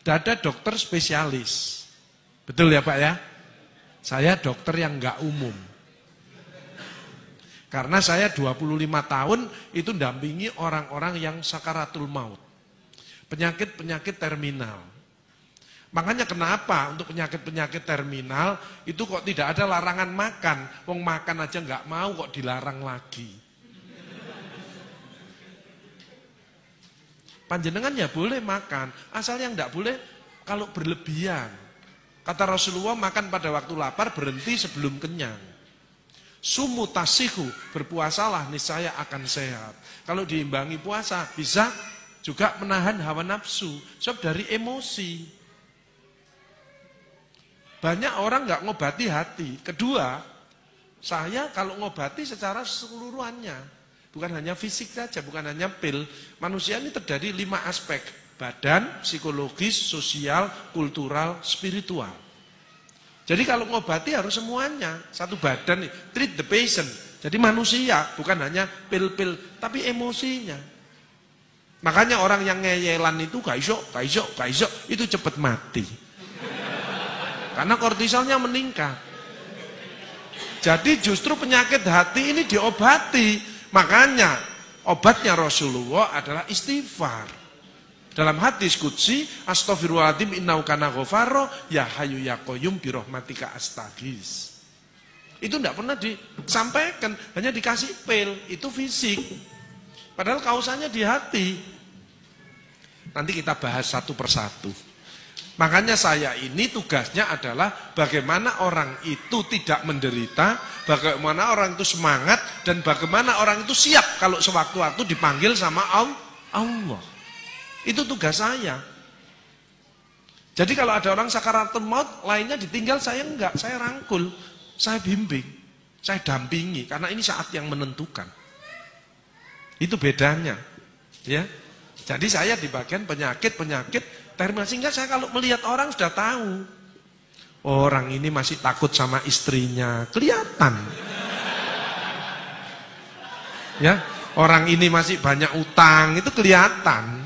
Sudah ada dokter spesialis. Betul ya Pak ya? Saya dokter yang enggak umum. Karena saya 25 tahun itu dampingi orang-orang yang sakaratul maut. Penyakit-penyakit terminal. Makanya kenapa untuk penyakit-penyakit terminal itu kok tidak ada larangan makan. Wong makan aja enggak mau kok dilarang lagi. Panjenengan ya boleh makan, asal yang enggak boleh kalau berlebihan. Kata Rasulullah, makan pada waktu lapar, berhenti sebelum kenyang. Sumu tasihu, berpuasalah niscaya akan sehat. Kalau diimbangi puasa bisa juga menahan hawa nafsu, sebab dari emosi. Banyak orang nggak ngobati hati. Kedua, saya kalau ngobati secara keseluruhannya, bukan hanya fisik saja, bukan hanya pil. Manusia ini terdiri 5 aspek: badan, psikologis, sosial, kultural, spiritual. Jadi kalau ngobati harus semuanya, satu badan, treat the patient. Jadi manusia, bukan hanya pil-pil, tapi emosinya. Makanya orang yang ngeyelan itu gak iso, itu cepat mati. Karena kortisolnya meningkat. Jadi justru penyakit hati ini diobati. Makanya obatnya Rasulullah adalah istighfar. Dalam hadis qudsi, astaghfirullahaladzim innahu kana ghafaro, ya hayyu ya qayyum bi rahmatika astaghis. Itu tidak pernah disampaikan, hanya dikasih pil, itu fisik. Padahal kausanya di hati. Nanti kita bahas satu persatu. Makanya saya ini tugasnya adalah bagaimana orang itu tidak menderita, bagaimana orang itu semangat, dan bagaimana orang itu siap kalau sewaktu-waktu dipanggil sama Allah. Itu tugas saya. Jadi kalau ada orang sakaratul maut, lainnya ditinggal, saya enggak, saya rangkul, saya bimbing, saya dampingi, karena ini saat yang menentukan. Itu bedanya, ya. Jadi saya di bagian penyakit terminal, sehingga saya kalau melihat orang sudah tahu, orang ini masih takut sama istrinya, kelihatan. Ya, orang ini masih banyak utang, itu kelihatan.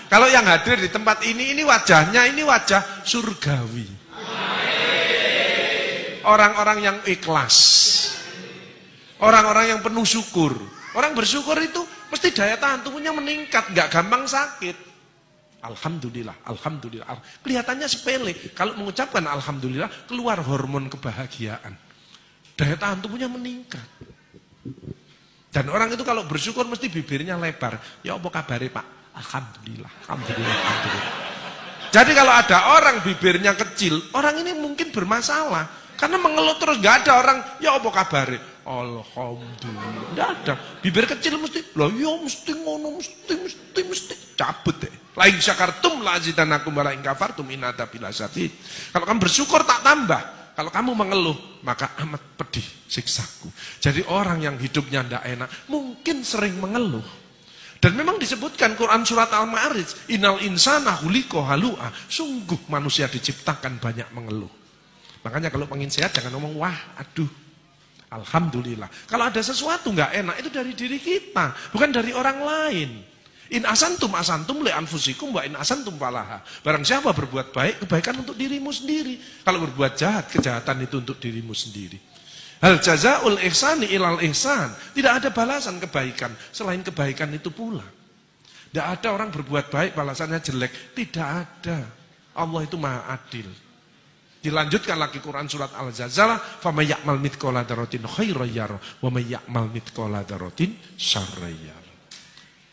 Kalau yang hadir di tempat ini wajahnya ini wajah surgawi. Orang-orang yang ikhlas. Orang-orang yang penuh syukur. Orang bersyukur itu mesti daya tahan tubuhnya meningkat, nggak gampang sakit. Alhamdulillah, alhamdulillah. Kelihatannya sepele. Kalau mengucapkan alhamdulillah, keluar hormon kebahagiaan. Daya tahan tubuhnya meningkat. Dan orang itu kalau bersyukur mesti bibirnya lebar. Ya apa kabare Pak? Alhamdulillah, alhamdulillah, alhamdulillah. Jadi kalau ada orang bibirnya kecil, orang ini mungkin bermasalah. Karena mengeluh terus, gak ada orang, ya apa kabare? Alhamdulillah, gak ada. Bibir kecil mesti, lah ya mesti ngono, mesti cabut deh. Lain syakartum la azidanakum wa la in kafartum inna adzabi lasyadid. Kalau kamu bersyukur tak tambah. Kalau kamu mengeluh, maka amat pedih siksaku. Jadi orang yang hidupnya tidak enak, mungkin sering mengeluh. Dan memang disebutkan Quran surat Al-Ma'arij, innal insana khuliqa halu'a. Sungguh manusia diciptakan banyak mengeluh. Makanya kalau pengen sehat jangan ngomong wah, aduh. Alhamdulillah. Kalau ada sesuatu nggak enak itu dari diri kita, bukan dari orang lain. In asantum li anfusikum wa in asantum falaha. Barang siapa berbuat baik, kebaikan untuk dirimu sendiri. Kalau berbuat jahat, kejahatan itu untuk dirimu sendiri. Hal jazaul ihsani ilal ihsan. Tidak ada balasan kebaikan selain kebaikan itu pula. Tidak ada orang berbuat baik balasannya jelek. Tidak ada. Allah itu maha adil. Dilanjutkan lagi Quran surat Al-Zalzalah, "Faman ya'mal mithqala dzarratin khairan yarah wa may ya'mal mithqala dzarratin syarran yarah."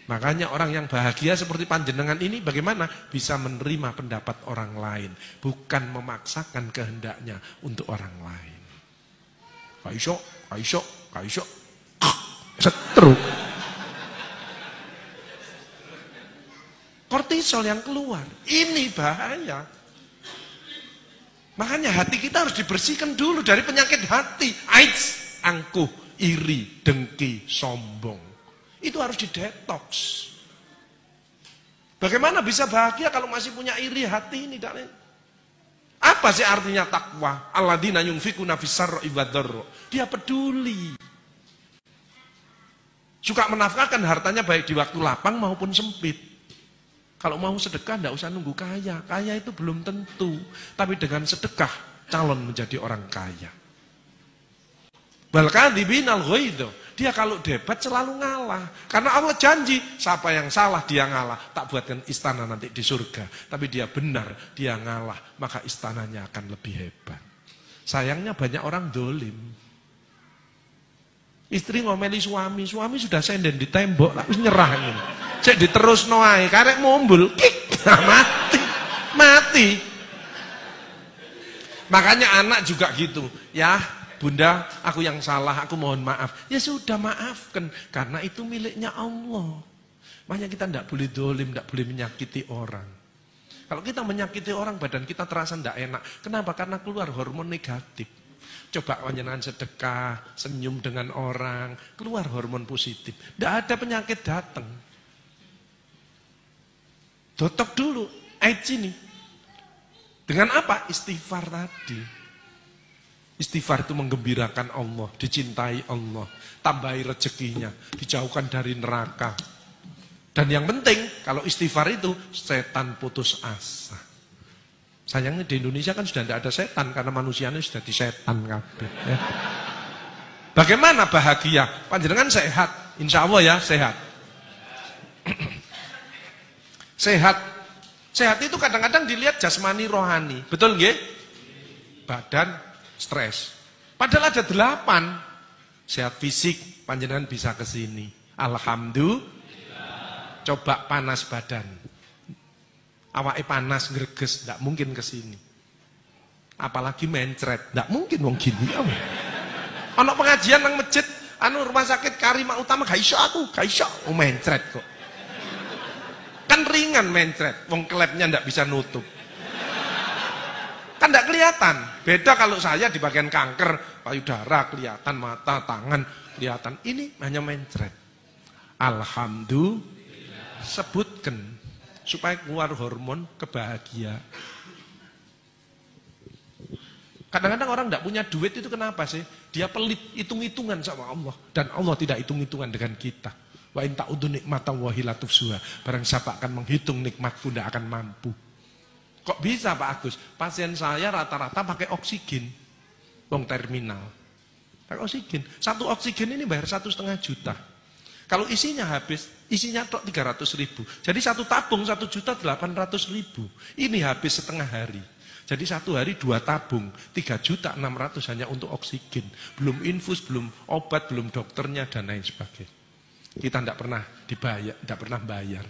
Makanya orang yang bahagia seperti panjenengan ini bagaimana bisa menerima pendapat orang lain, bukan memaksakan kehendaknya untuk orang lain. Kaiso, setruk. Kortisol yang keluar, ini bahaya. Makanya hati kita harus dibersihkan dulu dari penyakit hati. AIDS, angkuh, iri, dengki, sombong. Itu harus didetoks. Bagaimana bisa bahagia kalau masih punya iri hati ini? Apa sih artinya takwa? Alladzina yunfikuna fis-sarra'i wad-dharra. Dia peduli. Suka menafkahkan hartanya baik di waktu lapang maupun sempit. Kalau mau sedekah tidak usah nunggu kaya. Kaya itu belum tentu. Tapi dengan sedekah calon menjadi orang kaya. Wal kadzibinal ghaidz. Dia kalau debat selalu ngalah. Karena Allah janji, siapa yang salah dia ngalah. Tak buatkan istana nanti di surga. Tapi dia benar, dia ngalah. Maka istananya akan lebih hebat. Sayangnya banyak orang dolim. Istri ngomeli suami sudah senden di tembok, tapi nyerah ini. Cek diterus noai, karek mumbul, kik, mati. Makanya anak juga gitu, ya bunda, aku yang salah, aku mohon maaf. Ya sudah maafkan, karena itu miliknya Allah. Makanya kita tidak boleh dolim, tidak boleh menyakiti orang. Kalau kita menyakiti orang, badan kita terasa tidak enak. Kenapa? Karena keluar hormon negatif. Coba panjenengan sedekah, senyum dengan orang, keluar hormon positif. Tidak ada penyakit datang. Dotok dulu, AIDS ini. Dengan apa? Istighfar tadi. Istighfar itu menggembirakan Allah, dicintai Allah, tambahi rezekinya, dijauhkan dari neraka. Dan yang penting, kalau istighfar itu, setan putus asa. Sayangnya di Indonesia kan sudah tidak ada setan, karena manusianya sudah disetan kabeh. Ya. Bagaimana bahagia? Panjenengan sehat, insya Allah ya sehat. Sehat itu kadang-kadang dilihat jasmani rohani. Betul nggih? Badan stres. Padahal ada 8. Sehat fisik, panjenengan bisa ke sini. Alhamdulillah. Coba panas badan. Awake panas greges, enggak mungkin ke sini. Apalagi mencret, enggak mungkin wong gini. Ana pengajian nang masjid, rumah sakit Karimah Utama gak iso aku, gak iso. Mencret kok. Kan ringan mencret, wong klepnya ndak bisa nutup. Kan ndak kelihatan. Beda kalau saya di bagian kanker, payudara kelihatan, mata, tangan kelihatan. Ini hanya mencret. Alhamdulillah. Sebutkan supaya keluar hormon kebahagiaan. Kadang-kadang orang ndak punya duit itu kenapa sih? Dia pelit, hitung-hitungan sama Allah. Dan Allah tidak hitung-hitungan dengan kita. Wa in ta'udu nikmatallahi la tuhsuha. Barang siapa akan menghitung nikmatku tidak akan mampu. Kok bisa Pak Agus? Pasien saya rata-rata pakai oksigen. Wong terminal. Pakai oksigen. Satu oksigen ini bayar 1,5 juta. Kalau isinya habis, isinya tok 300.000. Jadi satu tabung 1.800.000. Ini habis setengah hari. Jadi satu hari 2 tabung, 3.600.000 hanya untuk oksigen. Belum infus, belum obat, belum dokternya dan lain sebagainya. Kita tidak pernah dibayar, tidak pernah bayar.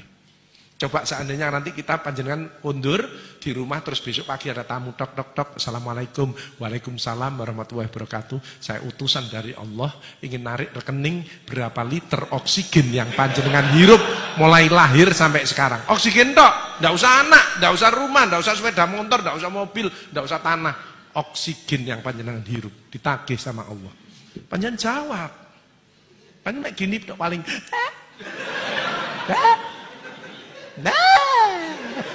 Coba seandainya nanti kita panjenengan undur di rumah terus besok pagi ada tamu tok. Assalamualaikum, waalaikumsalam warahmatullahi wabarakatuh. Saya utusan dari Allah ingin narik rekening berapa liter oksigen yang panjenengan hirup mulai lahir sampai sekarang. Oksigen tok, tidak usah anak, tidak usah rumah, tidak usah sepeda motor, tidak usah mobil, tidak usah tanah. Oksigen yang panjenengan hirup ditagih sama Allah. Panjenengan jawab. Kan nek gini paling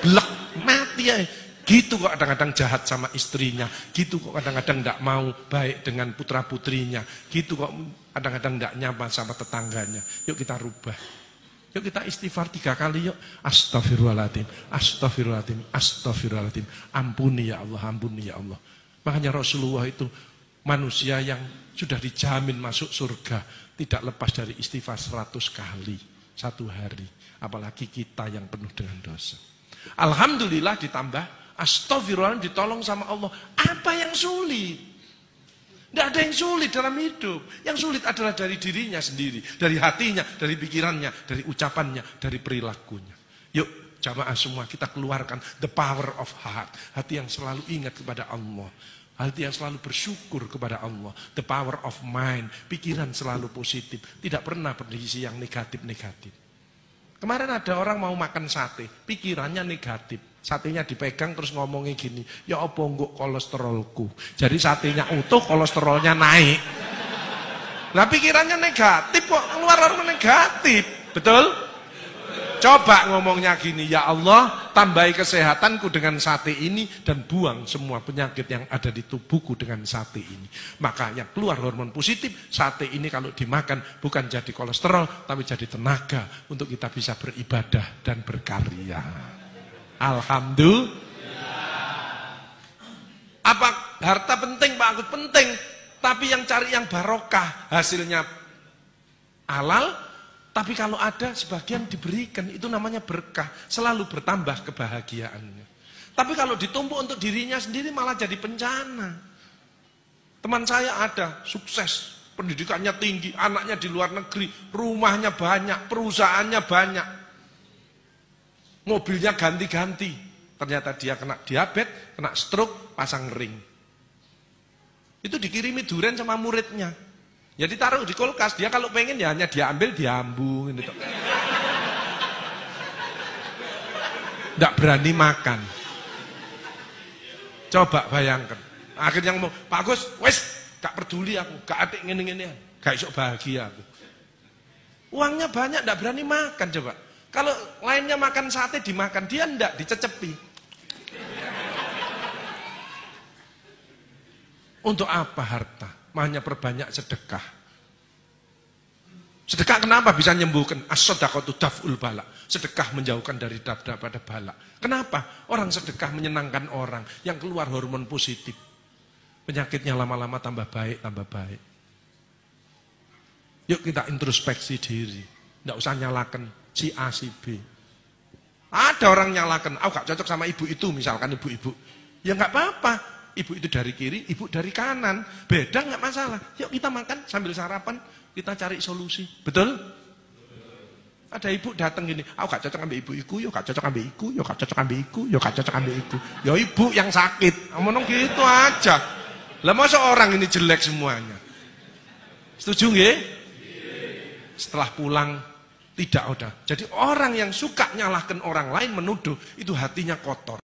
blek mati ya. Gitu kok kadang-kadang jahat sama istrinya, gitu kok kadang-kadang tidak mau baik dengan putra-putrinya, gitu kok kadang-kadang tidak nyaman sama tetangganya. Yuk kita rubah. Yuk kita istighfar 3 kali yuk. Astagfirullahaladzim, astagfirullahaladzim, astagfirullahaladzim. Ampuni ya Allah, ampuni ya Allah. Makanya Rasulullah itu manusia yang sudah dijamin masuk surga. Tidak lepas dari istighfar 100 kali satu hari. Apalagi kita yang penuh dengan dosa. Alhamdulillah ditambah astagfirullah ditolong sama Allah. Apa yang sulit? Tidak ada yang sulit dalam hidup. Yang sulit adalah dari dirinya sendiri. Dari hatinya, dari pikirannya, dari ucapannya, dari perilakunya. Yuk jamaah semua kita keluarkan the power of heart. Hati yang selalu ingat kepada Allah. Hati yang selalu bersyukur kepada Allah. The power of mind. Pikiran selalu positif. Tidak pernah berisi yang negatif-negatif. Kemarin ada orang mau makan sate. Pikirannya negatif. Satenya dipegang terus ngomongnya gini. Ya apa enggak kolesterolku. Jadi satenya utuh kolesterolnya naik. Nah pikirannya negatif kok. Keluar orang negatif. Betul? Coba ngomongnya gini. Ya Allah tambahi kesehatanku dengan sate ini dan buang semua penyakit yang ada di tubuhku dengan sate ini. Makanya keluar hormon positif, sate ini kalau dimakan bukan jadi kolesterol, tapi jadi tenaga untuk kita bisa beribadah dan berkarya. Alhamdulillah. Apa harta penting Pak Agus? Penting, tapi yang cari yang barokah, hasilnya halal, tapi kalau ada sebagian diberikan, itu namanya berkah, selalu bertambah kebahagiaannya. Tapi kalau ditumpuk untuk dirinya sendiri malah jadi bencana. Teman saya ada, sukses, pendidikannya tinggi, anaknya di luar negeri, rumahnya banyak, perusahaannya banyak, mobilnya ganti-ganti. Ternyata dia kena diabetes, kena stroke, pasang ring. Itu dikirimi durian sama muridnya. Ya ditaruh di kulkas, dia kalau pengen ya hanya dia ambil, diambung gitu. Nggak berani makan. Coba bayangkan. Akhirnya ngomong, Pak Agus, wes, gak peduli aku, gak atik ngene-ngene, gak isok bahagia aku. Uangnya banyak, nggak berani makan coba. Kalau lainnya makan sate dimakan, dia ndak dicecepi. Untuk apa harta? Hanya perbanyak sedekah. Sedekah kenapa bisa menyembuhkan? As-shadaqatu daf'ul bala. Sedekah menjauhkan dari daripada bala. Kenapa? Orang sedekah menyenangkan orang yang keluar hormon positif. Penyakitnya lama-lama tambah baik, tambah baik. Yuk kita introspeksi diri. Nggak usah nyalakan si A, si B. Ada orang nyalakan, aku gak cocok sama ibu itu, misalkan ibu-ibu. Ya nggak apa-apa. Ibu itu dari kiri, ibu dari kanan. Beda nggak masalah. Yuk kita makan sambil sarapan, kita cari solusi. Betul? Ada ibu datang gini, aku gak cocok ambil ibu iku, yuk gak cocok ambil iku, yuk gak cocok ambil iku, yuk gak cocok ambil iku. Ya ibu yang sakit. Ngomong gitu aja. Lah masa orang ini jelek semuanya? Setuju nggih? Setelah pulang tidak udah. Jadi orang yang suka nyalahkan orang lain, menuduh, itu hatinya kotor.